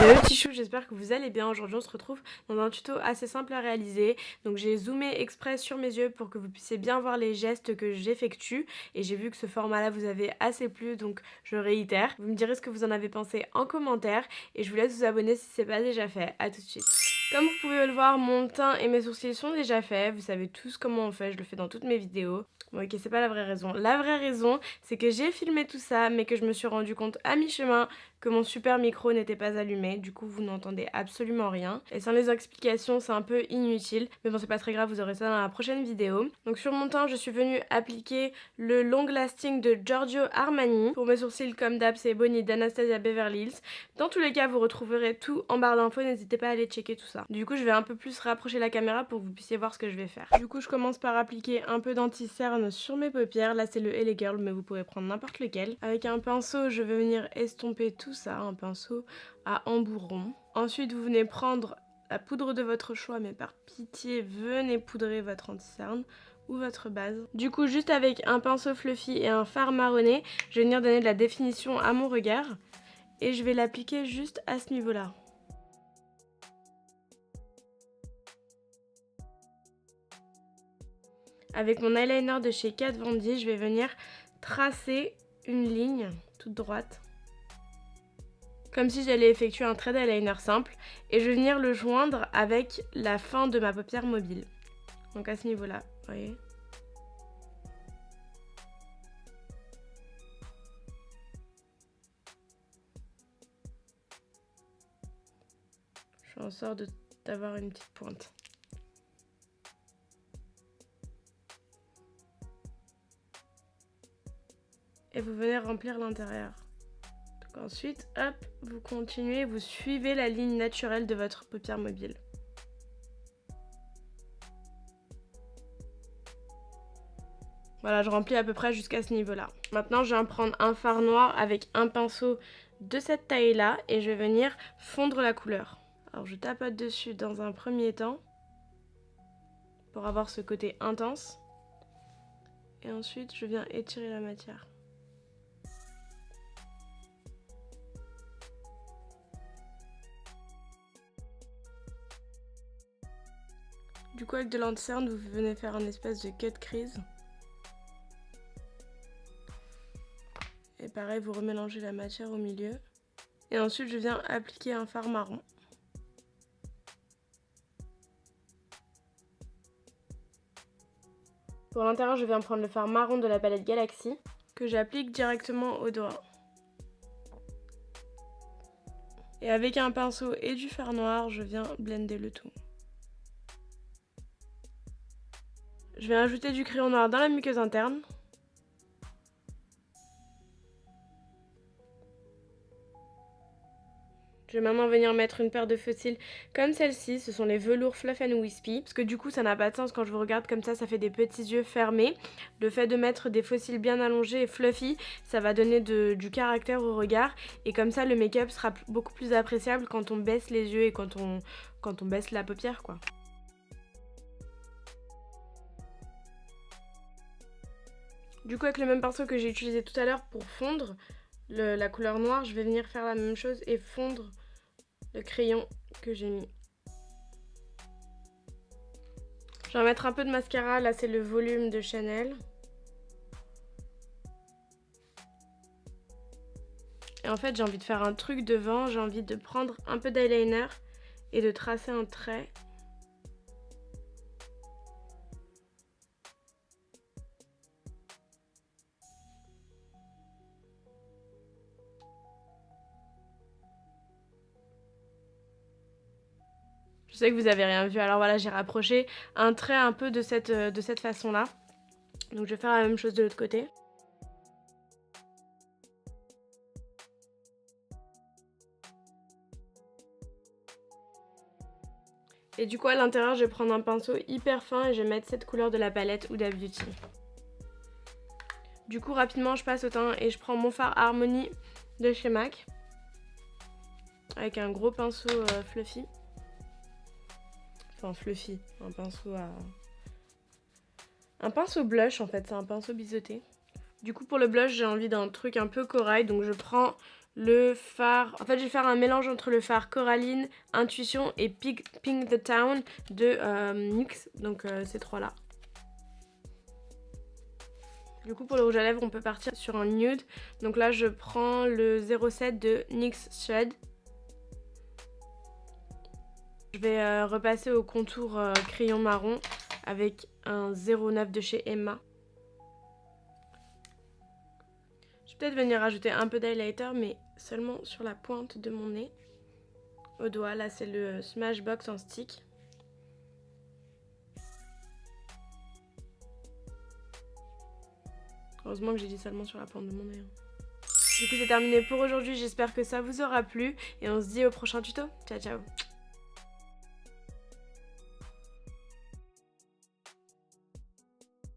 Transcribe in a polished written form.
Hello petits choux, j'espère que vous allez bien. Aujourd'hui on se retrouve dans un tuto assez simple à réaliser. Donc j'ai zoomé exprès sur mes yeux pour que vous puissiez bien voir les gestes que j'effectue. Et j'ai vu que ce format là vous avait assez plu, donc je réitère. Vous me direz ce que vous en avez pensé en commentaire. Et je vous laisse vous abonner si ce n'est pas déjà fait. A tout de suite. Comme vous pouvez le voir, mon teint et mes sourcils sont déjà faits. Vous savez tous comment on fait, je le fais dans toutes mes vidéos. Bon ok, c'est pas la vraie raison. La vraie raison, c'est que j'ai filmé tout ça, mais que je me suis rendu compte à mi-chemin que mon super micro n'était pas allumé. Du coup, vous n'entendez absolument rien. Et sans les explications, c'est un peu inutile. Mais bon, c'est pas très grave, vous aurez ça dans la prochaine vidéo. Donc sur mon teint, je suis venue appliquer le Long Lasting de Giorgio Armani. Pour mes sourcils, comme d'hab, c'est Bonnie d'Anastasia Beverly Hills. Dans tous les cas, vous retrouverez tout en barre d'infos. N'hésitez pas à aller checker tout ça. Du coup, je vais un peu plus rapprocher la caméra pour que vous puissiez voir ce que je vais faire. Du coup, je commence par appliquer un peu d'anti-cerne sur mes paupières. Là, c'est le LA Girl, mais vous pourrez prendre n'importe lequel. Avec un pinceau, je vais venir estomper tout ça, un pinceau à embout rond. Ensuite, vous venez prendre la poudre de votre choix, mais par pitié, venez poudrer votre anti-cerne ou votre base. Du coup, juste avec un pinceau fluffy et un fard marronné, je vais venir donner de la définition à mon regard et je vais l'appliquer juste à ce niveau-là. Avec mon eyeliner de chez Kat Von D, je vais venir tracer une ligne toute droite, comme si j'allais effectuer un trait d'eyeliner simple, et je vais venir le joindre avec la fin de ma paupière mobile. Donc à ce niveau-là, vous voyez. Je fais en sorte d'avoir une petite pointe. Et vous venez remplir l'intérieur. Donc ensuite, hop, vous continuez, vous suivez la ligne naturelle de votre paupière mobile. Voilà, je remplis à peu près jusqu'à ce niveau-là. Maintenant, je viens prendre un fard noir avec un pinceau de cette taille-là et je vais venir fondre la couleur. Alors, je tapote dessus dans un premier temps pour avoir ce côté intense. Et ensuite, je viens étirer la matière. Du coup, avec de l'anti-cerne, vous venez faire une espèce de cut crease. Et pareil, vous remélangez la matière au milieu. Et ensuite, je viens appliquer un fard marron. Pour l'intérieur, je viens prendre le fard marron de la palette Galaxy que j'applique directement au doigt. Et avec un pinceau et du fard noir, je viens blender le tout. Je vais ajouter du crayon noir dans la muqueuse interne. Je vais maintenant venir mettre une paire de faux cils comme celle-ci, ce sont les velours Fluff and Wispy. Parce que du coup ça n'a pas de sens quand je vous regarde comme ça fait des petits yeux fermés. Le fait de mettre des faux cils bien allongés et fluffy, ça va donner du caractère au regard. Et comme ça le make-up sera beaucoup plus appréciable quand on baisse les yeux et quand on baisse la paupière quoi. Du coup avec le même pinceau que j'ai utilisé tout à l'heure pour fondre la couleur noire, je vais venir faire la même chose et fondre le crayon que j'ai mis. Je vais mettre un peu de mascara, là c'est le volume de Chanel. Et en fait j'ai envie de faire un truc devant, j'ai envie de prendre un peu d'eyeliner et de tracer un trait. Je sais que vous avez rien vu, alors voilà, j'ai rapproché un trait un peu de cette façon-là. Donc je vais faire la même chose de l'autre côté. Et du coup à l'intérieur, je vais prendre un pinceau hyper fin et je vais mettre cette couleur de la palette Huda Beauty. Du coup rapidement, je passe au teint et je prends mon fard Harmony de chez MAC. Avec un gros pinceau fluffy. Enfin fluffy, un pinceau blush en fait, c'est un pinceau biseauté. Du coup pour le blush j'ai envie d'un truc un peu corail, donc je prends le fard... En fait, je vais faire un mélange entre le fard Coraline, Intuition et Pink the Town de NYX. Donc, ces trois-là. Du coup, pour le rouge à lèvres, on peut partir sur un nude. Donc là, je prends le 07 de NYX Shade. Je vais repasser au contour crayon marron avec un 09 de chez Emma. Je vais peut-être venir rajouter un peu d'highlighter, mais seulement sur la pointe de mon nez. Au doigt, là c'est le Smashbox en stick. Heureusement que j'ai dit seulement sur la pointe de mon nez. Du coup c'est terminé pour aujourd'hui, j'espère que ça vous aura plu et on se dit au prochain tuto. Ciao ciao.